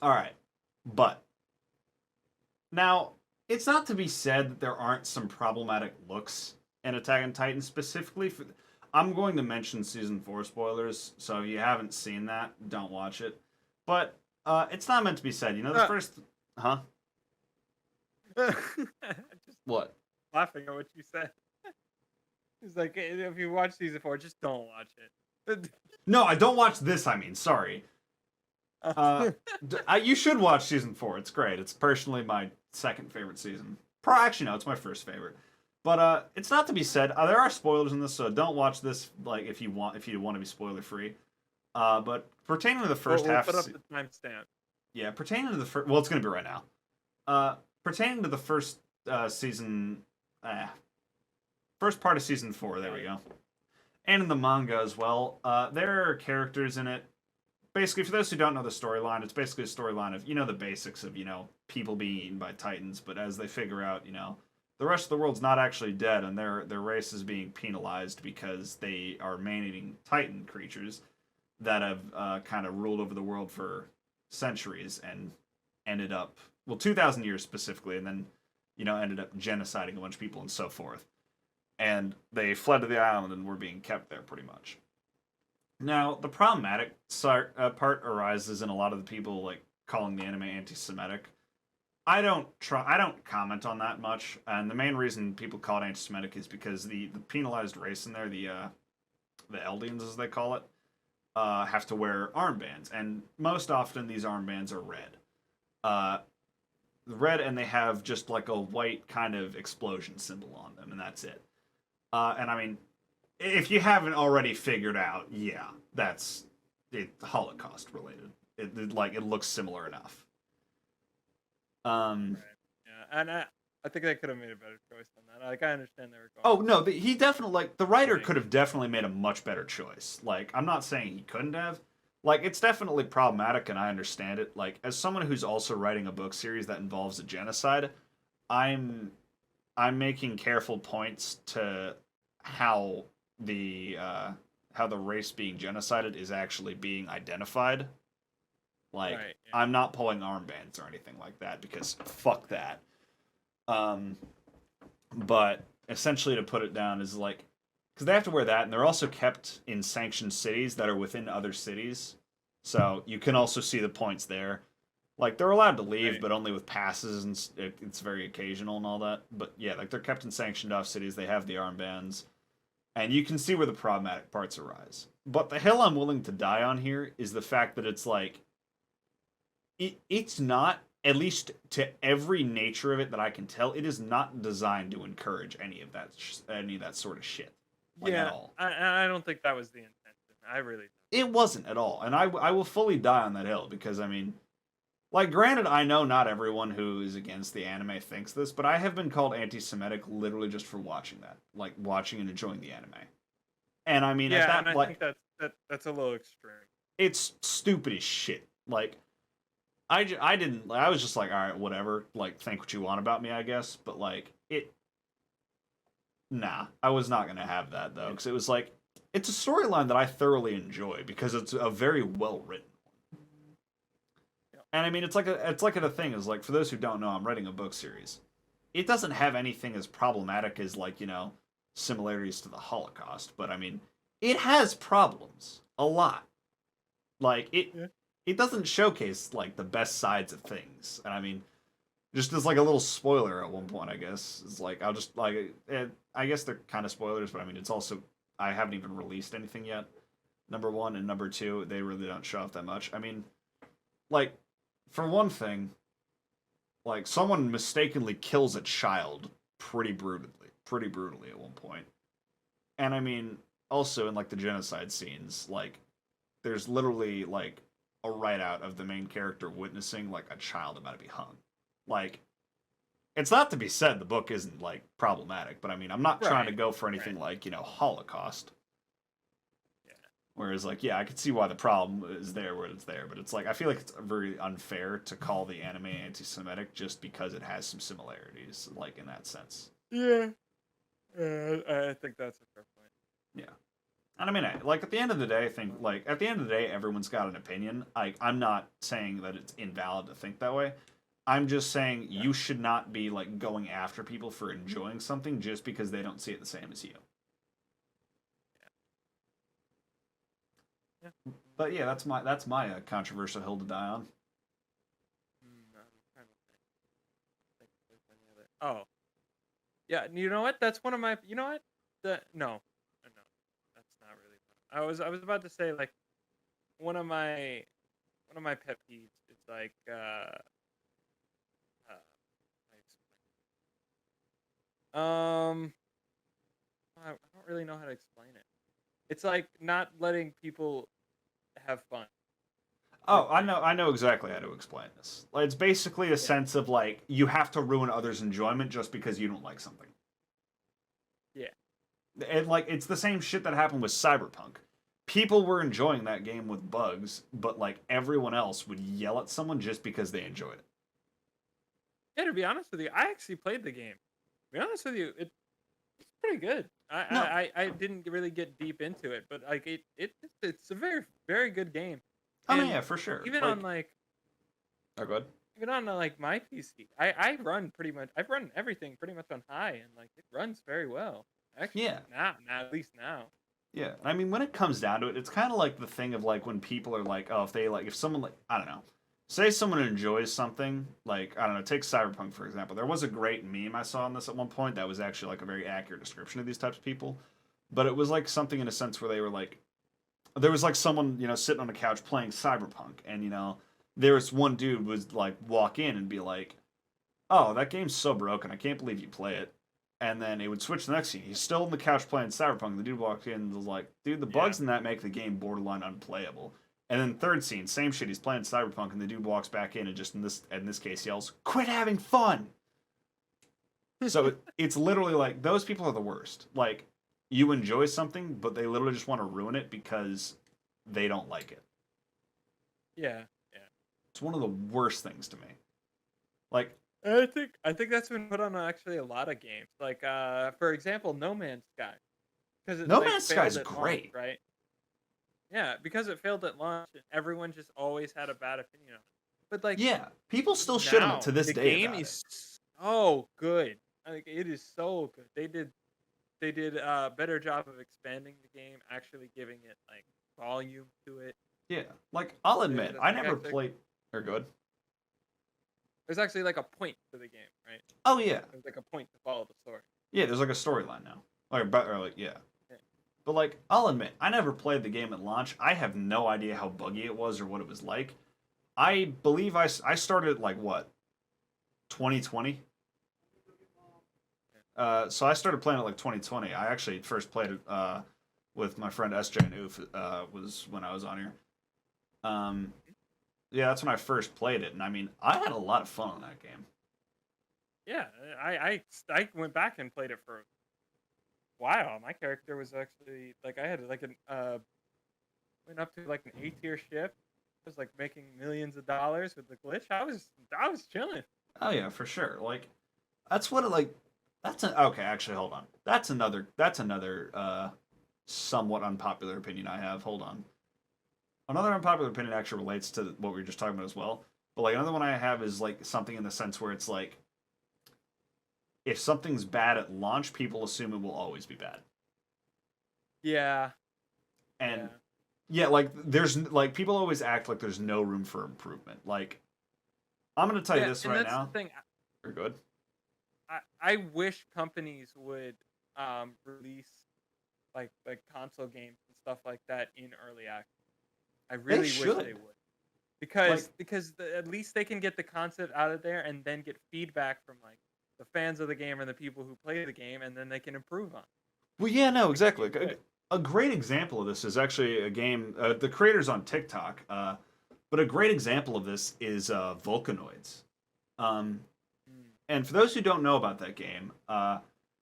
All right, but Now, it's not to be said that there aren't some problematic looks in Attack on Titan specifically. I'm going to mention season 4 spoilers, so if you haven't seen that, don't watch it. But it's not meant to be said. You know, the first. Huh? Just What? laughing at what you said. It's like if you watch season 4, just don't watch it. No, I don't watch this, I mean, sorry. You should watch season 4. It's great. It's personally my second favorite season. Actually, no, it's my first favorite. But it's not to be said. There are spoilers in this, so don't watch this. Like if you want to be spoiler free. But pertaining to the first half, put up the timestamp. Yeah, pertaining to the first. Well, it's going to be right now. Pertaining to the first season, first part of season 4. There we go. And in the manga as well. There are characters in it. Basically, for those who don't know the storyline, it's basically a storyline of, the basics of, people being eaten by titans, but as they figure out, the rest of the world's not actually dead, and their race is being penalized because they are man-eating titan creatures that have kind of ruled over the world for centuries and ended up, 2,000 years specifically, and then, ended up genociding a bunch of people and so forth. And they fled to the island and were being kept there pretty much. Now, the problematic part arises in a lot of the people like calling the anime anti-Semitic. I don't comment on that much, and the main reason people call it anti-Semitic is because the penalized race in there, the Eldians as they call it, have to wear armbands, and most often these armbands are red. Red, and they have just like a white kind of explosion symbol on them, and that's it. And I mean, if you haven't already figured out, yeah, that's Holocaust related. It looks similar enough. Right. Yeah, and I think they could have made a better choice than that. Like I understand they were going. Oh no, he definitely the writer could have definitely made a much better choice. Like I'm not saying he couldn't have. Like it's definitely problematic, and I understand it. Like as someone who's also writing a book series that involves a genocide, I'm making careful points to how the race being genocided is actually being identified. Like right, yeah. I'm not pulling armbands or anything like that because fuck that. But essentially to put it down is like because they have to wear that, and they're also kept in sanctioned cities that are within other cities, so you can also see the points there. Like they're allowed to leave, right. but only with passes, and it's very occasional and all that. But yeah, like they're kept in sanctioned off cities. They have the armbands. And you can see where the problematic parts arise. But the hill I'm willing to die on here is the fact that it's like, it's not, at least to every nature of it that I can tell, it is not designed to encourage any of that sort of shit. Like, yeah, at all. I don't think that was the intention. I really don't. It wasn't at all. And I will fully die on that hill because, I mean, like, granted, I know not everyone who is against the anime thinks this, but I have been called anti-Semitic literally just for watching that, like watching and enjoying the anime. And I mean, yeah, and I think that's a little extreme. It's stupid as shit. Like, I was just like, all right, whatever. Like, think what you want about me, I guess. But like, nah, I was not gonna have that though, because it was like, it's a storyline that I thoroughly enjoy because it's a very well written. And I mean, it's like a thing is like for those who don't know, I'm writing a book series. It doesn't have anything as problematic as like similarities to the Holocaust, but I mean, it has problems a lot. Like it doesn't showcase like the best sides of things, and I mean, just as like a little spoiler at one point, I guess it's like I'll just like I guess they're kind of spoilers, but I mean, it's also I haven't even released anything yet. Number one and number two, they really don't show off that much. I mean, like. For one thing, like someone mistakenly kills a child pretty brutally at one point. And I mean, also in like the genocide scenes, like there's literally like a write out of the main character witnessing like a child about to be hung. Like it's not to be said the book isn't like problematic, but I mean, I'm not trying to go for anything like, Holocaust. Whereas, like, yeah, I could see why the problem is there where it's there, but it's like I feel like it's very unfair to call the anime anti-Semitic just because it has some similarities, like in that sense. Yeah, I think that's a fair point. Yeah, and I mean, like at the end of the day, I think like at the end of the day, everyone's got an opinion. I'm not saying that it's invalid to think that way. I'm just saying you should not be like going after people for enjoying something just because they don't see it the same as you. Yeah. But yeah, that's my controversial hill to die on. I'm trying to think if there's any other. Oh, yeah. You know what? That's one of my. You know what? No, that's not really. I was about to say like one of my pet peeves. It's like how do I explain? I don't really know how to explain it. It's like not letting people have fun with Oh, I games. know exactly how to explain this. Like, it's basically a Yeah. sense of like you have to ruin others' enjoyment just because you don't like something. Yeah. And like it's the same shit that happened with Cyberpunk. People were enjoying that game with bugs, but like everyone else would yell at someone just because they enjoyed it. Yeah. To be honest with you, I actually played the game. To be honest with you, it's pretty good. I, No. I I I didn't really get deep into it, but like it's a very very good game. Oh no, And yeah, for sure. even Like, on like oh, good. even on like my PC, I run pretty much. I've run everything pretty much on high, and like it runs very well. Actually, Yeah, now at least now. yeah. I mean, when it comes down to it, it's kind of like the thing of like when people are like, oh, if someone like, I don't know, say someone enjoys something, like, I don't know, take Cyberpunk for example. There was a great meme I saw on this at one point that was actually like a very accurate description of these types of people, but it was like something in a sense where they were like, there was like someone sitting on the couch playing Cyberpunk, and there was one dude was like walk in and be like, "Oh, that game's so broken. I can't believe you play it." And then it would switch to the next scene. He's still on the couch playing Cyberpunk. The dude walked in and was like, "Dude, the Yeah. bugs in that make the game borderline unplayable." And then third scene, same shit. He's playing Cyberpunk, and the dude walks back in and just in this case yells, "Quit having fun!" So it's literally like those people are the worst. Like you enjoy something, but they literally just want to ruin it because they don't like it. Yeah. Yeah. It's one of the worst things to me. Like, I think that's been put on actually a lot of games. Like for example, No Man's Sky, because it No like Man's Sky failed is at launch, great. right? Yeah, because it failed at launch, and everyone just always had a bad opinion on it. But like Yeah, people still shit on it to now, this the day game about it. is so good. Like it is so good. They did a better job of expanding the game, actually giving it like volume to it. Yeah, like I'll There's admit, I like never actually played. Or good. there's actually like a point to the game, right? Oh yeah, There's like a point to follow the story. yeah. There's like a storyline now. Or like yeah. Yeah. But like, I'll admit, I never played the game at launch. I have no idea how buggy it was or what it was like. I believe I started like what 2020. So I started playing it like 2020. I actually first played it with my friend SJ and Oof was when I was on here. Um, yeah, that's when I first played it, and I mean, I had a lot of fun on that game. Yeah, I went back and played it for a while. My character was actually like I had like an went up to like an A tier ship. I was like making millions of dollars with the glitch. I was chilling. Oh yeah, for sure. Like that's what it like. Okay. Actually, hold on. That's another somewhat unpopular opinion I have. Hold on. Another unpopular opinion actually relates to what we were just talking about as well. But like another one I have is like something in the sense where it's like if something's bad at launch, people assume it will always be bad. Yeah, And yeah, yeah, like there's like people always act like there's no room for improvement. Like I'm gonna tell you yeah. this And right that's the now. thing. You're good. I wish companies would release like console games and stuff like that in early access. I really wish should. they would. Because Like at least they can get the concept out of there and then get feedback from like the fans of the game and the people who play the game, and then they can improve on it. well, yeah, no, Make the exactly. game good. A great example of this is actually a game. The creators on TikTok, but a great example of this is Volcanoids. Um, Mm. and for those who don't know about that game,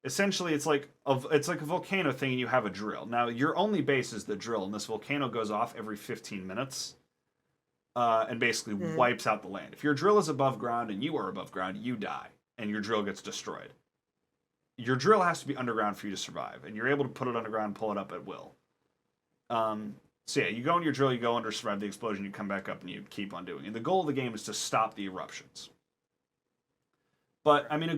essentially it's like a volcano thing, and you have a drill. Now your only base is the drill, and this volcano goes off every 15 minutes, and basically Mhm. wipes out the land. If your drill is above ground and you are above ground, you die, and your drill gets destroyed. Your drill has to be underground for you to survive, and you're able to put it underground and pull it up at will. So yeah, you go in your drill, you go under, survive the explosion, you come back up, and you keep on doing it. And the goal of the game is to stop the eruptions. But I Right. mean,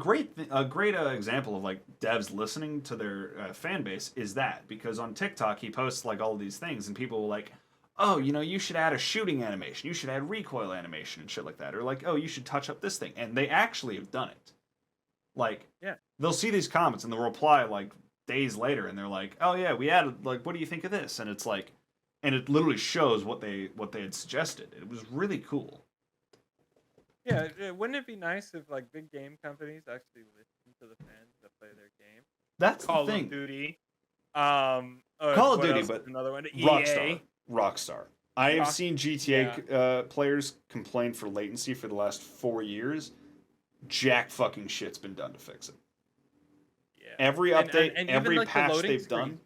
a great example of like devs listening to their fan base is that because on TikTok he posts like all of these things and people will like, oh, you know, you should add a shooting animation, you should add recoil animation and shit like that, or like, oh, you should touch up this thing, and they actually have done it. Like, Yeah. they'll see these comments and they'll reply like days later, and they're like, oh yeah, we added like, what do you think of this? And it's like, and it literally shows what they had suggested. It was really cool. Yeah. Wouldn't it be nice if like big game companies actually listen to the fans that play their game? That's the Call of thing. Duty. Call of What Duty, else but is another one. Rockstar. EA. Rockstar. I have Rock- seen GTA Yeah. players complain for latency for the last 4 years. Jack fucking shit's been done to fix it. Yeah. Every update, And even every like the patch loading they've done. screen.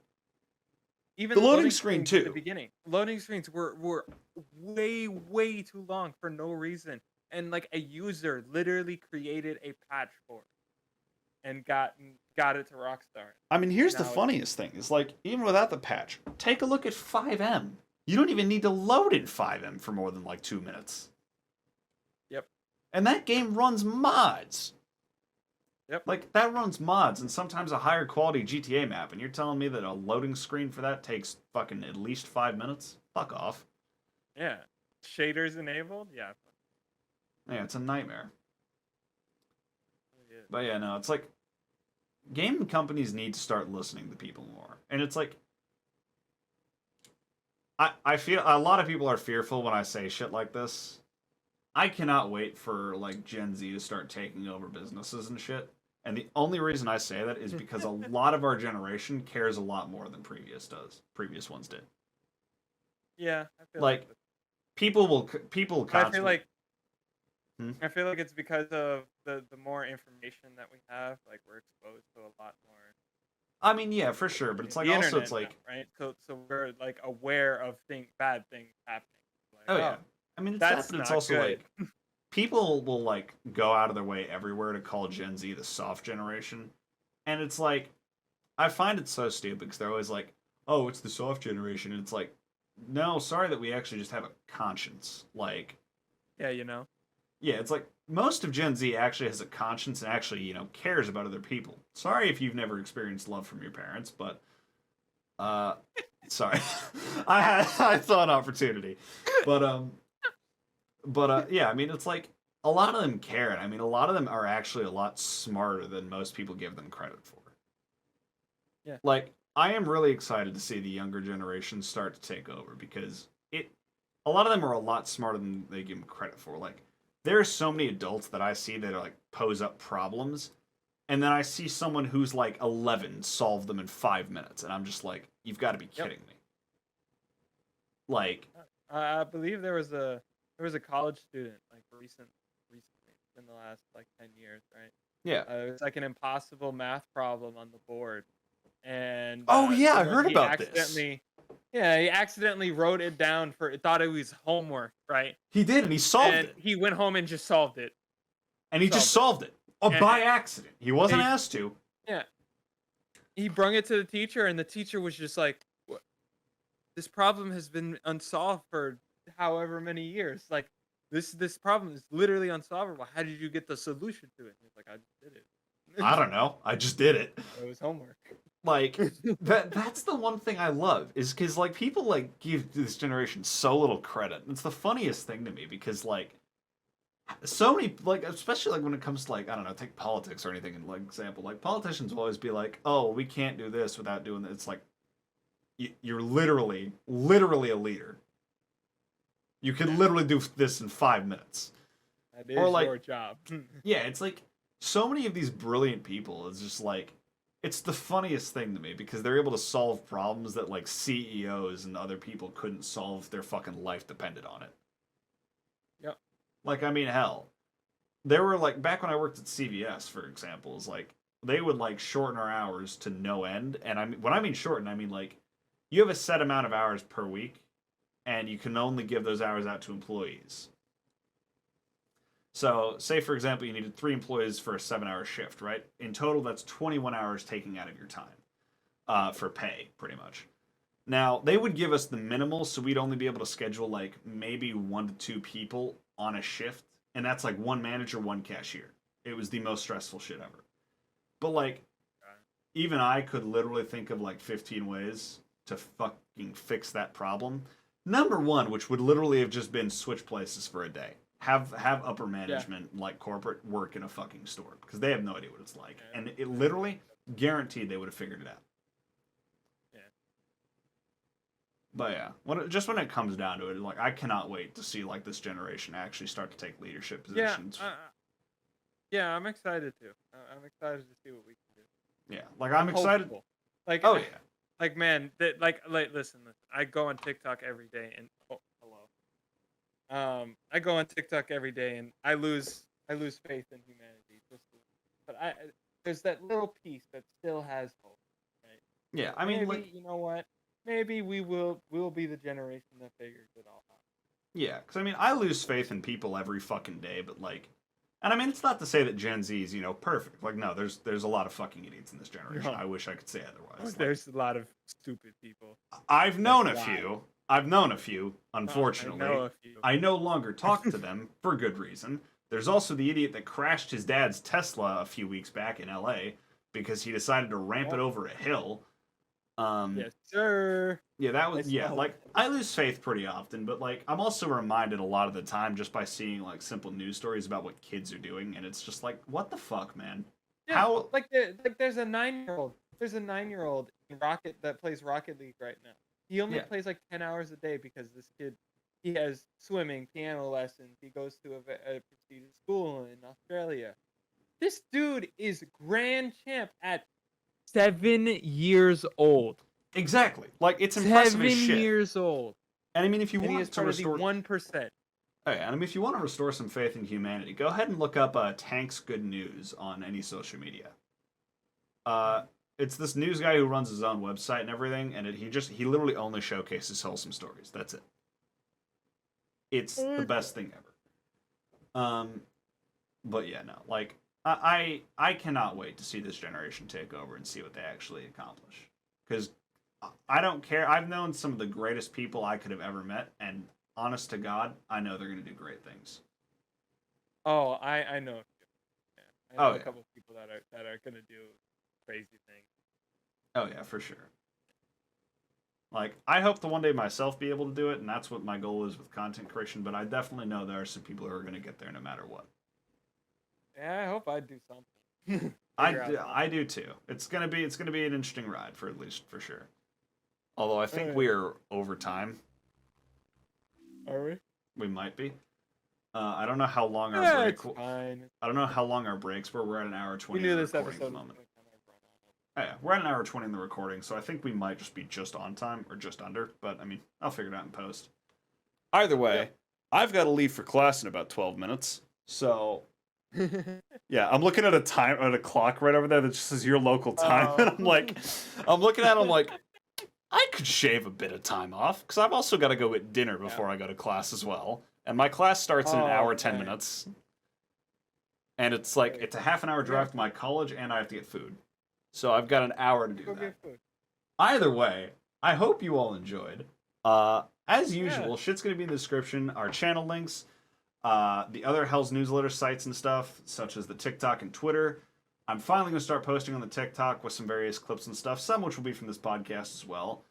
Even The loading screen, screens at the too. beginning. Loading screens were way too long for no reason. And like a user literally created a patch for it and got it to Rockstar. I mean, here's the Now it's funniest thing: is like even without the patch, take a look at 5M. You don't even need to load in 5M for more than like 2 minutes. Yep. And that game runs mods. Yep. Like that runs mods and sometimes a higher quality GTA map, and you're telling me that a loading screen for that takes fucking at least 5 minutes? Fuck off. Yeah. Shaders enabled? Yeah. Yeah, it's a nightmare. Yeah. But yeah, no, it's like game companies need to start listening to people more. And it's like I feel a lot of people are fearful when I say shit like this. I cannot wait for like Gen Z to start taking over businesses and shit. And the only reason I say that is because a lot of our generation cares a lot more than previous ones did. Yeah, I feel Like people I constantly feel like Hmm? I feel like it's because of the more information that we have, like we're exposed to a lot more. I mean, yeah, for sure, but it's like The also internet it's like now, right? So we're like aware of bad things happening. Like, oh yeah. I mean, it's that's that, but it's not also good. like people will like go out of their way everywhere to call Gen Z the soft generation, and it's like I find it so stupid because they're always like, "Oh, it's the soft generation," and it's like, no, sorry that we actually just have a conscience. Like, Yeah, you know. yeah, it's like most of Gen Z actually has a conscience and actually cares about other people. Sorry if you've never experienced love from your parents, but sorry, I saw an opportunity, but yeah, I mean, it's like a lot of them care. And I mean, a lot of them are actually a lot smarter than most people give them credit for. Yeah. Like, I am really excited to see the younger generation start to take over because a lot of them are a lot smarter than they give them credit for. Like, there are so many adults that I see that are like pose up problems, and then I see someone who's like 11 solve them in 5 minutes, and I'm just like, you've got to be kidding me. Like, I believe there was a college student like recently in the last like 10 years, right? yeah. It was like an impossible math problem on the board, and Oh yeah, I heard about this. Yeah, he accidentally wrote it down thought it was homework, right? He did, and he solved And it. he went home and just solved it. And he just solved it. Oh, And- by accident. He wasn't and- asked to. Yeah. He brung it to the teacher, and the teacher was just like, "What? This problem has been unsolved for however many years. Like, this problem is literally unsolvable. How did you get the solution to it?" He's like, "I just did it." I don't know. I just did it. It was homework. Like that's the one thing I love is because like people like give this generation so little credit. It's the funniest thing to me because like so many like especially like when it comes to like I don't know take politics or anything. Like example like politicians will always be like, oh, we can't do this without doing this. It's like you're literally a leader. You can literally do this in 5 minutes. That is Or, like- your job. Yeah, it's like so many of these brilliant people. It's just like it's the funniest thing to me because they're able to solve problems that like CEOs and other people couldn't solve if their fucking life depended on it. Yep. Like I mean, hell, there were like back when I worked at CVS, for example, is like they would like shorten our hours to no end, and I mean when I mean shorten, I mean like you have a set amount of hours per week, and you can only give those hours out to employees. So, say for example, you needed 3 employees for a 7-hour shift, right? In total, that's 21 hours taking out of your time for pay, pretty much. Now, they would give us the minimal, so we'd only be able to schedule like maybe 1 to 2 people on a shift, and that's like 1 manager, 1 cashier. It was the most stressful shit ever. But like, even I could literally think of like 15 ways to fucking fix that problem. Number one, which would literally have just been switch places for a day. Have upper management like corporate work in a fucking store because they have no idea what it's like, and it literally guaranteed they would have figured it out. Yeah. But yeah, when it comes down to it, like I cannot wait to see like this generation actually start to take leadership positions. Yeah, I'm excited too. I'm excited to see what we can do. Yeah, like I'm excited. Hopeful. Like, oh yeah, like man, listen. I go on TikTok every day and I go on TikTok every day and I lose faith in humanity. But there's that little piece that still has hope, right? yeah. I mean, maybe, like, you know what? Maybe we'll be the generation that figures it all out. yeah, because I mean, I lose faith in people every fucking day, but like, and I mean, it's not to say that Gen Z is perfect. Like, no, there's a lot of fucking idiots in this generation. No. I wish I could say otherwise. There's a lot of stupid people. I've known a That's few. I've known a few. Unfortunately, I know a few. I no longer talk to them for good reason. There's also the idiot that crashed his dad's Tesla a few weeks back in LA because he decided to ramp it over a hill. Yes, sir. Yeah, that was I saw like I lose faith pretty often, but like I'm also reminded a lot of the time just by seeing like simple news stories about what kids are doing, and it's just like, what the fuck, man? Yeah, How there's a 9-year-old. There's a 9-year-old in Rocket that plays Rocket League right now. He only plays like 10 hours a day because this kid, he has swimming, piano lessons. He goes to a prestigious school in Australia. This dude is grand champ at 7 years old. exactly? Like it's impressive as shit. 7 years old. And I mean, if you And he want is to part restore, of the 1%. oh, yeah, and I mean, if you want to restore some faith in humanity, go ahead and look up Tank's Good News on any social media. It's this news guy who runs his own website and everything, and he literally only showcases wholesome stories. That's it. It's the best thing ever. But yeah, no, like I cannot wait to see this generation take over and see what they actually accomplish. Because I don't care. I've known some of the greatest people I could have ever met, and honest to God, I know they're gonna do great things. Oh, I know. Yeah. I know a couple people that are gonna do crazy things. Oh yeah, for sure. Like, I hope to one day myself be able to do it, and that's what my goal is with content creation, but I definitely know there are some people who are going to get there no matter what. Yeah, I hope I do something. I do too. It's gonna be an interesting ride for sure. Although I think we are over time. Are we? We might be. I don't know how long our break. It's fine. I don't know how long our breaks were. We're at an hour 20. We knew this recording episode at the moment. Oh, yeah, we're at an hour 20 in the recording, so I think we might just be just on time or just under. But I mean, I'll figure it out in post. Either way, I've got to leave for class in about 12 minutes. So yeah, I'm looking at a clock right over there that just says your local time, and I'm looking at it, I'm like, I could shave a bit of time off because I've also got to go get dinner before I go to class as well, and my class starts in an hour 10 minutes, and it's like it's a half an hour drive to my college, and I have to get food, so I've got an hour to do that. Either way, I hope you all enjoyed. As usual, shit's gonna be in the description. Our channel links. The other Hell's newsletter sites and stuff, such as the TikTok and Twitter. I'm finally going to start posting on the TikTok with some various clips and stuff, some which will be from this podcast as well.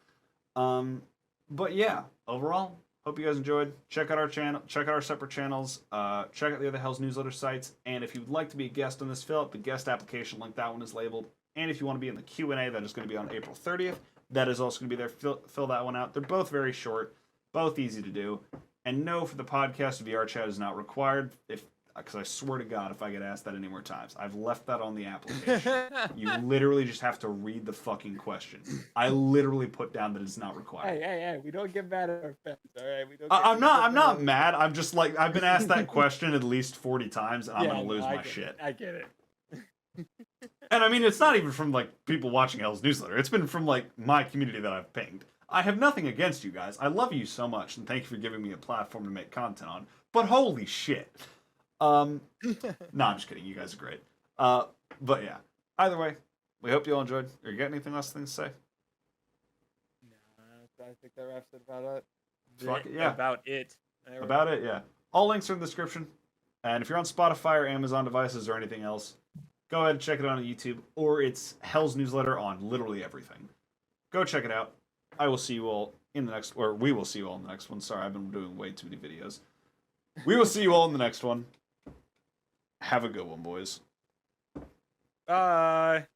But yeah, overall, hope you guys enjoyed. Check out our channel, check out our separate channels, check out the other Hell's newsletter sites, and if you'd like to be a guest on this, fill out the guest application link. That one is labeled. And if you want to be in the Q&A, that is going to be on April 30th. That is also going to be there. Fill that one out. They're both very short, both easy to do. And no, for the podcast, VR chat is not required. Because I swear to God, if I get asked that any more times, I've left that on the application. You literally just have to read the fucking question. I literally put down that it's not required. Hey, we don't get mad at our fans, all right? I'm not mad. I'm just like, I've been asked that question at least 40 times, and I'm gonna lose my shit. I get it. And I mean, it's not even from like people watching Hell's newsletter. It's been from like my community that I've pinged. I have nothing against you guys. I love you so much, and thank you for giving me a platform to make content on. But holy shit. No, I'm just kidding. You guys are great. But yeah. Either way, we hope you all enjoyed. Or you got anything else to say? No, I think that wraps it about it. Fuck it, yeah. About it. About it, yeah. All links are in the description. And if you're on Spotify or Amazon devices or anything else, go ahead and check it out on YouTube, or it's Hell's newsletter on literally everything. Go check it out. I will see you all in the next, or we will see you all in the next one. Sorry, I've been doing way too many videos. We will see you all in the next one. Have a good one, boys. Bye.